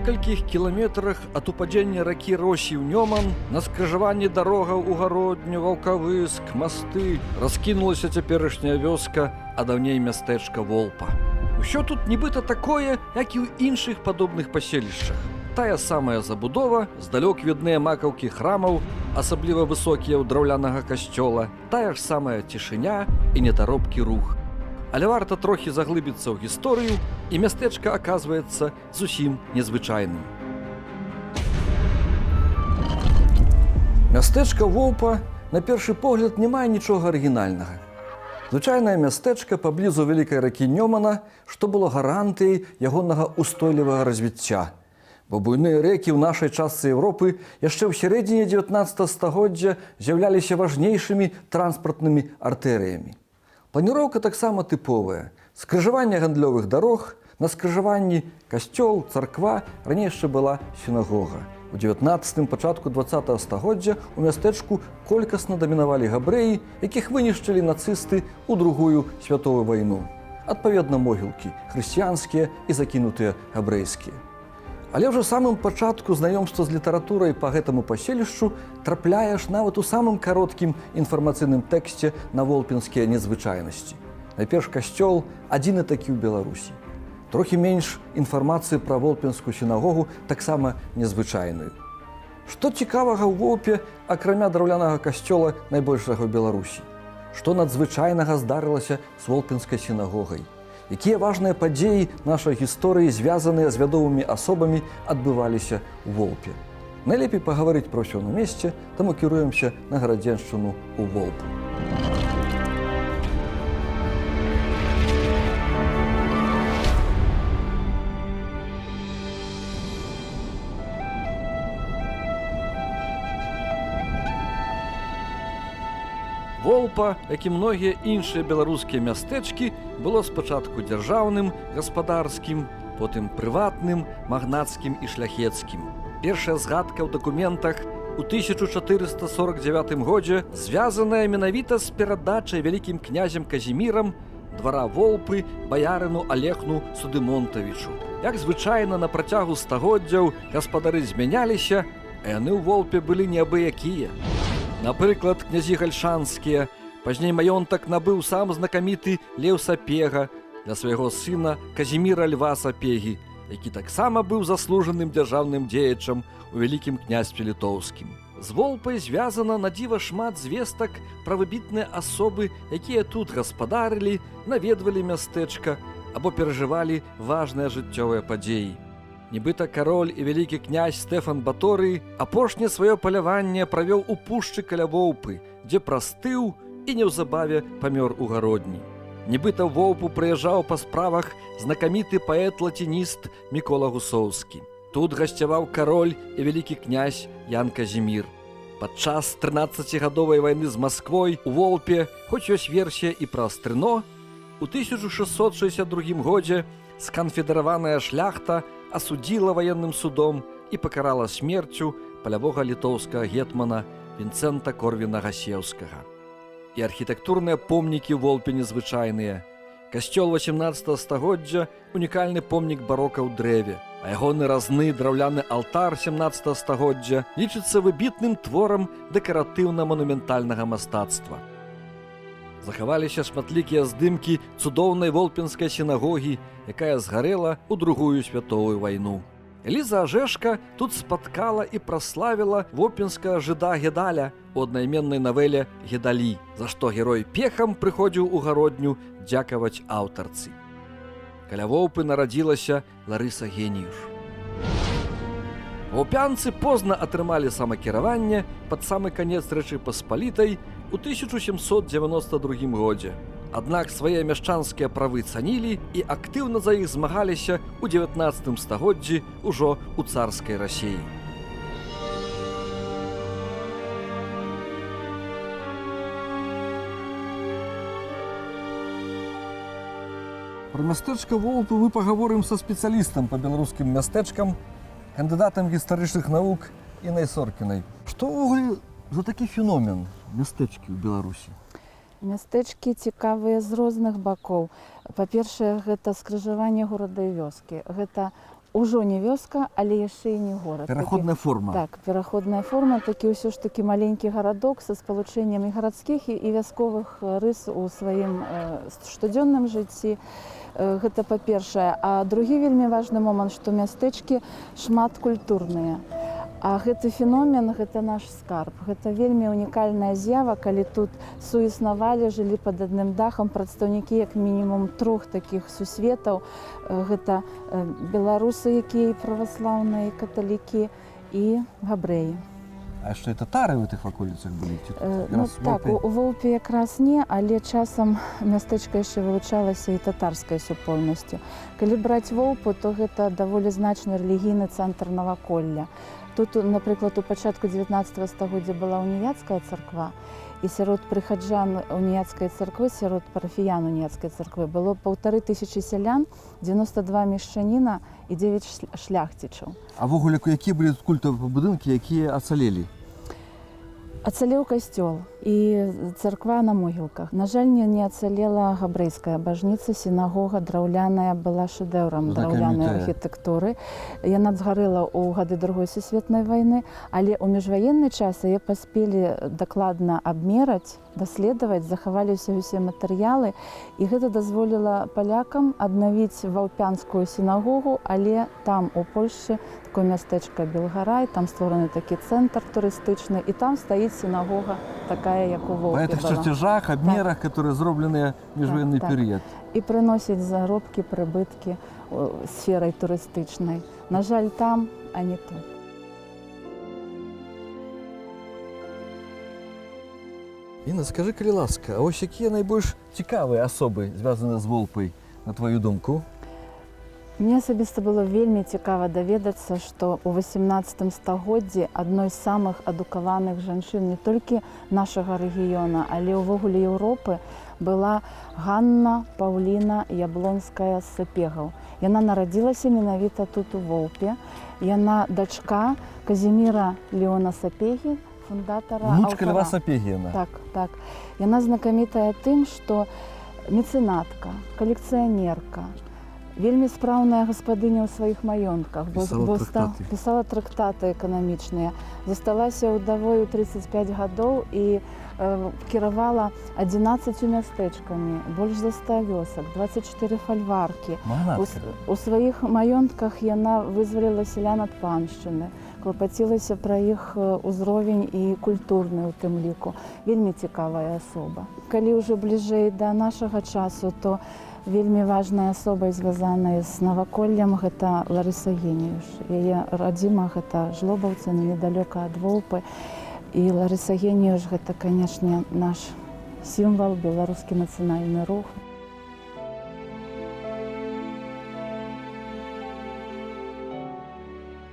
некалькіх кіламетрах ад упадзення ракі Росі ў Нёман, на скрыжаванні дарогаў у Гародню, Ваўкавыск, масты, раскінулася цяперашняя вёска, а даўней мястэчка Волпа. Усё тут нібыта такое, як і ў іншых падобных паселішчах. Тая самая забудова, здалёк відныя макаўкі храмаў, асабліва высокія ў драўлянага касцёла, тая ж самая цішыня і нетаропкі рух. Але варта трохі заглыбіцца ў гісторыю, і мястэчка аказваецца зусім незвычайным. Мястэчка Волпа, на першы погляд, не мае нічога арыгінальнага. Звычайнае мястэчка паблізу вялікай ракі Нёмана, што было гарантыяй ягонага устойлівага развіцця. Бо буйныя рэкі ў нашай частцы Еўропы яшчэ ў сярэдзіне 19 стагоддзя з'яўляліся важнейшымі транспартнымі артэрыямі. Планіроўка таксама тыповая. Скрыжаванне гандлёвых дарог, на скрыжаванні касцёл, царква, раней яшчэ была сінагога. У 19-м, пачатку 20-го стагоддзя у мястэчку колькасна дамінавалі габрэі, якіх вынішчылі нацысты ў Другую святую вайну. Адпаведна, могілкі хрысціянскія і закінутыя габрэйскія. Але ўжо самым пачатку знаёмства з літаратурай па гэтаму паселішчу трапляеш нават у самым кароткім інфармацыйным тэксце на волпінскія незвычайнасці. Найперш касцёл адзіны такі ў Беларусі. Трохі менш інфармацыі пра волпінскую сінагогу таксама незвычайную. Што цікавага ў Волпе, акрамя драўлянага касцёла найбольшага ў Беларусі? Што надзвычайнага здарылася з волпінскай сінагогай? Якія важныя падзеі нашай гісторыі, звязаныя з вядомымі асобамі, адбываліся ў Волпе? Найлепей пагаварыць пра ўсё на месцы, таму кіруемся на Гарадзеншчыну ў Волпу. Волпа, як і многія іншыя беларускія мястэчкі, было спачатку дзяржаўным, гаспадарскім, потым прыватным, магнацкім і шляхецкім. Першая згадка ў дакументах у 1449 годзе звязаная менавіта з перадачай вялікім князем Казімірам двара Волпы баярыну Алехну Судымонтавічу. Як звычайна на працягу стагоддзяў гаспадары змяняліся, а яны ў Волпе былі неабыякія. Напрыклад, князі гальшанскія, пазней маёнтак набыў сам знакаміты Леў Сапега для свайго сына Казіміра Льва Сапегі, які таксама быў заслужаным дзяржаўным дзеячам у вялікім княстве літоўскім. З Волпай звязана на дзіва шмат звестак пра выбітныя асобы, якія тут гаспадарылі, наведвалі мястэчка або перажывалі важныя жыццёвыя падзеі. Нібыта кароль і вялікі князь Стэфан Баторый апошняе сваё паляванне правёў у пушчы каля Воўпы, дзе прастыў і неўзабаве памёр у Гародні. Нібыта ў Воўпу прыязджаў па справах знакаміты паэт-лацініст Мікола Гусоўскі. Тут гасцяваў кароль і вялікі князь Ян Казімір. Падчас 13гадовай вайны з Масквой у Волпе, хоць ёсць версія і пра Астрыно, у 1662 годзе сканфедараваная шляхта асудзіла ваенным судом і пакарала смерцю палявога літоўскага гетмана Вінцэнта Корвіна-Гасеўскага. І архітэктурныя помнікі ў Волпе незвычайныя. Касцёл 18 стагоддзя – унікальны помнік барока ў дрэве, а ягоны разны драўляны алтар 17 стагоддзя лічыцца выбітным творам дэкаратыўна-манументальнага мастацтва. Захаваліся шматлікія здымкі цудоўнай волпінскай сінагогі, якая згарэла ў Другую святовую вайну. Эліза Ажэшка тут спаткала і праславіла вопінскага жыда Гедаля у аднайменнай навеле «Гедалі», за што герой пехам прыходзіў у Гародню дзякаваць аўтарцы. Каля Воўпы нарадзілася Ларыса Геніюш. Ваўпянцы позна атрымалі самакіраванне пад самы канец Рэчы Паспалітай у 1792 годзе. Аднак свае мяшчанскія правы цанілі і актыўна за іх змагаліся ў 19 стагоддзі ўжо ў царскай Расіі. Пра мястэчка Волпы мы пагаворым са спецыялістам па беларускім мястэчкам, кандыдатам гістарычных навук Інай Соркінай. Што ўвогуле за такі феномен мястэчкі ў Беларусі? Мястэчкі цікавыя з розных бакоў. Па-першае, гэта скрыжаванне горада і вёскі. Гэта Ужо не вёска, але яшчэ і не горад. Пераходная форма. Так, пераходная форма, такі ўсё ж такі маленькі гарадок са спалучэннем і гарадскіх і вясковых рыс у сваім штодзённым жыцці. Гэта па-першае. А другі вельмі важны момант, што мястэчкі шмат культурныя. А гэты феномен, гэта наш скарб. Гэта вельмі унікальная з'ява, калі тут суіснавалі, жылі пад адным дахам прадстаўнікі як мінімум 3 такіх сусветаў. Гэта беларусы, якія праваслаўныя, каталікі і габрэі. А яшчэ і татары ў тых ваколіцах былі? Так, у Воўпе якраз не, але часам мястэчка яшчэ вылучалася і татарскай супольнасцю. Калі браць Воўпу, то гэта даволі значны рэлігійны цэнтр наваколля. Тут, напрыклад, у пачатку 19 стагоддзя была уніяцкая царква, і сярод прыхаджан уніяцкай царквы, сярод парафіян уніяцкай царквы было 1500 сялян, 92 мешчаніна і 9 шляхцічаў. А ввогуле, якія былі тут культавыя будынкі, якія ацалелі? Ацалеў касцёл і царква на могілках. На жаль, не ацалела габрэйская бажніца, сінагога драўляная была шэдэўрам драўлянай архітэктуры. Яна згарэла ў гады Другой сусветнай вайны, але ў міжваенны час яе паспелі дакладна абмераць, даследаваць, захаваліся ўсе матэрыялы, і гэта дазволіла палякам аднавіць ваўпянскую сінагогу, але там у Польшчы такое мястэчка Белгарай, там створаны такі цэнтр турыстычны, і там стаіць сінагога такая, як у Воўпе была. Па гэтых чарцяжах, абмерах, которые зробленыя міжваенны перыяд. І прыносяць заробкі, прыбыткі сферай турыстычнай. На жаль, там, а не тут. Інна, скажы, калі ласка, а ось якія найбольш цікавыя асобы звязаны з Волпай, на твою думку? Мне асабіста было вельмі цікава даведацца, што ў 18 стагоддзі адной з самых адукаваных жанчын не толькі нашага рэгіёна, але ўвогуле Еўропы была Ганна Паўліна Яблонская з Сапегаў. Яна нарадзілася менавіта тут у Воўпе. Яна дачка Казіміра Леона Сапегі, фундатара алтара. Внучка Льва Сапегі яна. Так. Яна знакамітая тым, што мецэнатка, калекцыянерка, вельмі спраўная гаспадыня ў сваіх маёнтках, пісала трактаты эканамічныя, засталася ўдавой у 35 гадоў і кіравала 11 мястэчкамі, больш за 100 вёсак, 24 фальваркі. У сваіх маёнтках яна вызваліла сялян ад паншчыны, клапацілася пра іх узровень і культурны ў тым ліку. Вельмі цікавая асоба. Калі ўжо бліжэй да нашага часу, то вельмі важная асоба, звязаная з наваколлем, гэта Ларыса Геніюш. Яе радзіма гэта Жлобаўцы, недалёка ад Воўпы. І Ларыса Геніюш гэта, канешне, наш сімвал, беларускі нацыянальны рух.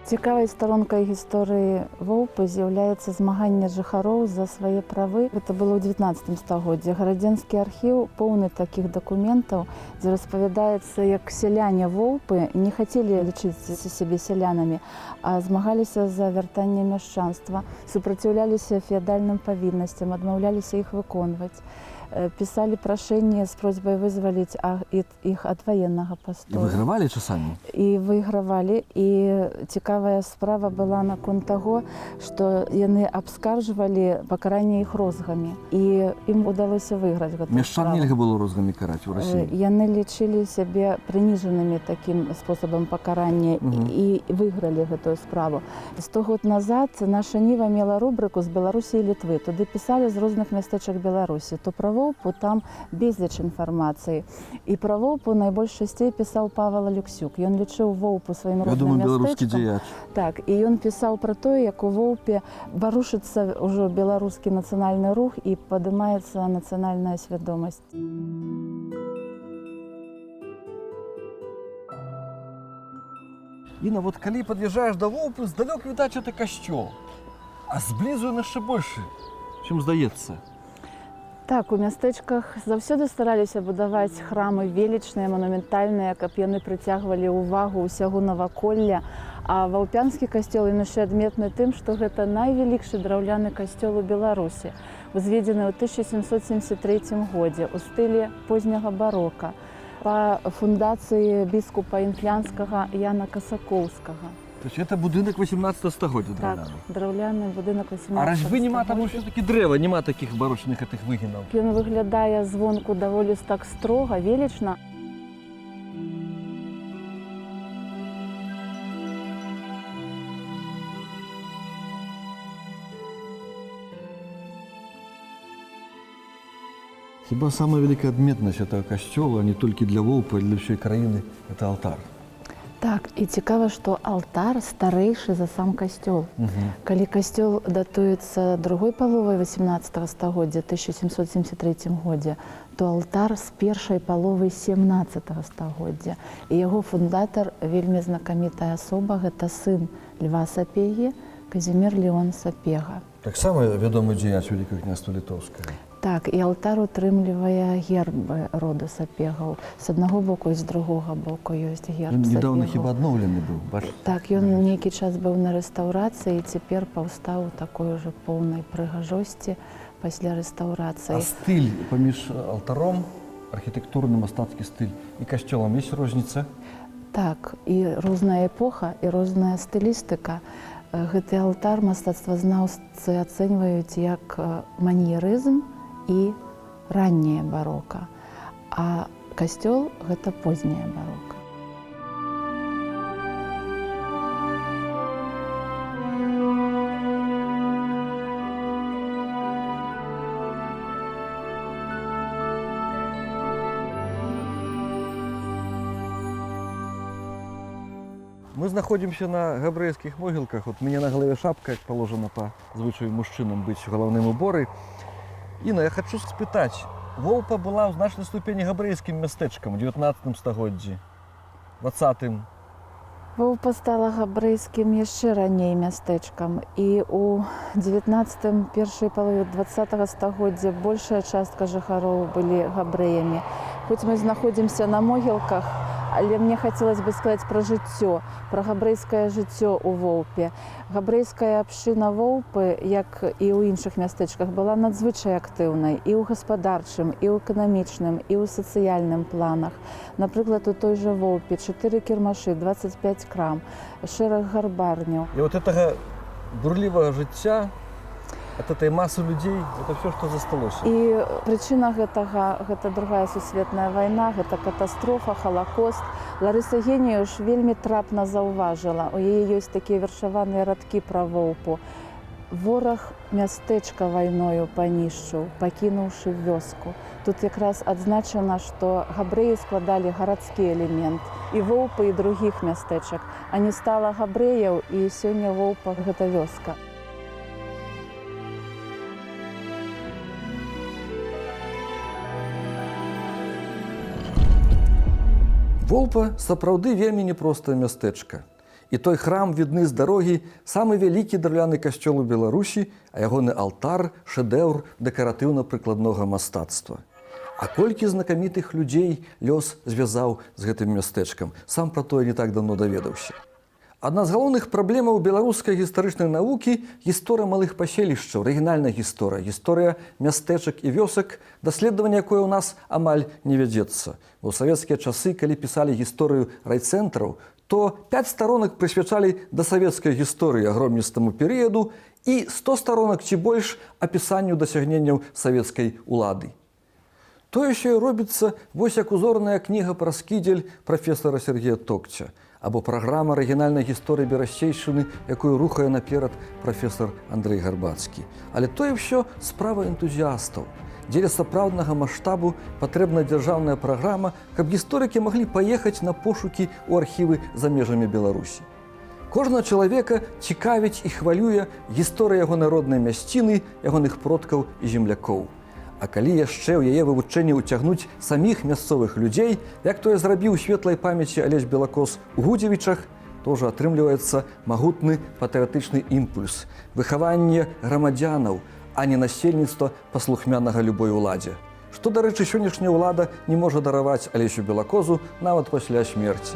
Цікавай старонкай гісторыі Воўпы з'яўляецца змаганне жыхароў за свае правы. Гэта было ў 19 стагоддзі. Гарадзенскі архіў поўны такіх дакументаў, дзе распавядаецца, як сяляне Воўпы не хацелі лічыць сябе сялянамі, а змагаліся за вяртанне мяшчанства, супраціўляліся феадальным павіннасцям, адмаўляліся іх выконваць. Пісалі прашэнне з просьбай вызваліць іх ад ваеннага пастою. І выйгравалі часамі? І выйгравалі. І цікавая справа была наконт таго, што яны абскаржвалі пакаранне іх розгамі. І ім удалося выйграць гэтую справу. Мяшчан нельга было розгамі караць у Расіі? Яны лічылі сябе прыніжанымі такім спосабам пакарання і выйгралі гэтую справу. 100 год назад наша Ніва мела рубрыку з Беларусі і Літвы. Туды пісалі з розных мястэчак Беларусі. То пра Воўпу там безліч інфармацыі. І пра Воўпу найбольш часцей пісаў Павел Алексюк. Ён лічыў Воўпу сваім родным мястэчкам. Так, і ён пісаў пра тое, як у Воўпе варушыцца ўжо беларускі нацыянальны рух і падымаецца нацыянальная свядомасць. Інна, вот калі пад'язджаеш да Воўпы, здалёк відаць это касцёл. А зблізу ён яшчэ большы, чым здаецца. Так, у мястэчках заўсёды стараліся будаваць храмы велічныя, манументальныя, каб яны прыцягвалі ўвагу ўсяго наваколля. А ваўпянскі касцёл ён яшчэ адметны тым, што гэта найвялікшы драўляны касцёл у Беларусі, узведзены ў 1773 годзе ў стылі позняга барока. Па фундацыі біскупа інфлянскага Яна Касакоўскага. То есть это будынак 18 стагоддзя Так, драўляны. драўляны будынак 18 А разьбы нема, там стагоддзя. ўсё-таки дрэва, нема такіх барочных гэтых выгінаў. Ён выглядае звонку даволі так строга, велічна. Хіба самая вялікая адметнасць этого касцёла, не толькі для Волпы, а для ўсёй краіны, это алтар. Так, і цікава, што алтар старэйшы за сам касцёл. Калі касцёл датуецца другой паловай 18 стагоддзя, 1773 годзе, то алтар з першай паловы 17 стагоддзя. І яго фундатар, вельмі знакамітая асоба, гэта сын Льва Сапегі, Казімір Леон Сапега. Таксама вядомы дзеяч Вялікага княства Літоўскага. Так, і алтар утрымлівае гербы роду Сапегаў. З аднаго боку і з другога боку ёсць герб Сапегаў. Недаўна хіба адноўлены быў, бачыце? Так, ён нейкі час быў на рэстаўрацыі і цяпер паўстаў у такой ужо поўнай прыгажосці пасля рэстаўрацыі. А стыль паміж алтаром, архітэктурны мастацкі стыль і касцёлам ёсць розніца? Так, і розная эпоха, і розная стылістыка. Гэты алтар мастацтвазнаўцы ацэньваюць як маньерызм і ранняе барока, а касцёл – гэта позняе барока. Мы знаходзімся на габрэйскіх могілках. От мне на галаве шапка, як паложана па звычаю мужчынам быць у галаўным уборы. Іна, я хачу спытаць, Волпа была ў значнай ступені габрэйскім мястэчкам у 19 стагоддзі, 20-м. Волпа стала габрэйскім яшчэ раней мястэчкам. І ў 19-м, першай палове 20-го стагоддзя большая частка жыхароў былі габрэямі. Хоць мы знаходзімся на могілках, але мне хацелось бы сказаць пра жыццё, пра габрэйскае жыццё ў Волпе. Габрэйская абшчына Волпы, як і ў іншых мястэчках, была надзвычай актыўнай і ў гаспадарчым, і ў эканамічным, і ў сацыяльным планах. Напрыклад, у той жа Волпе 4 кірмашы, 25 крам, шэраг гарбарняў. І от гэтага бурлівага жыцця, от этой масы людзей, это все, што засталося. І прычына гэтага, гэта другая сусветная вайна, гэта катастрофа, халакост. Ларыса Геніюш вельмі трапна заўважыла. У яе ёсць такія вершаваныя радкі пра Волпу. Вораг мястэчка вайною панішчыў, пакінуўшы вёску. Тут якраз адзначана, што габрэі складалі гарадскі элемент і Волпы, і другіх мястэчак. А не стала габрэяў, і сёння Волпа – гэта вёска. Волпа сапраўды вельмі непростае мястэчка. І той храм відны з дарогі, самы вялікі драўляны касцёл у Беларусі, а ягоны алтар – шэдэўр дэкаратыўна-прыкладнога мастацтва. А колькі знакамітых людзей лёс звязаў з гэтым мястэчкам, сам пра тое не так даўно даведаўся. Адна з галоўных праблемаў беларускай гістарычнай навукі – гісторыя малых паселішчаў, рэгінальная гісторыя, гісторыя мястэчак і вёсак, даследаванне якое ў нас амаль не вядзецца. Бо ў савецкія часы, калі пісалі гісторыю райцэнтраў, то 5 старонак прысвячалі дасавецкай гісторыі агромністаму перыяду і 100 старонак ці больш апісанню дасягненняў савецкай улады. Тое, що і робіцца, вось як узорная кніга пра скідзель прафесара Сергея Токця, або праграма арыгінальнай гісторыі Берасцейшчыны, якую рухае наперад прафесар Андрэй Гарбацкі. Але тое ўсё справа энтузіастаў. Дзеля сапраўднага маштабу патрэбна дзяржаўная праграма, каб гісторыкі маглі паехаць на пошукі ў архівы за межамі Беларусі. Кожнага чалавека цікавіць і хвалюе гісторыя яго народнай мясціны, ягоных продкаў і землякоў. А калі яшчэ ў яе вывучэнне ўцягнуць саміх мясцовых людзей, як тое зрабіў у светлай памяці Алесь Белакос у Гудзевічах, то ўжо атрымліваецца магутны патрыятычны імпульс, выхаванне грамадзянаў, а не насельніцтва паслухмянага любой уладзе. Што, дарэчы, сённяшняя ўлада не можа дараваць Алесю Белакозу нават пасля смерці.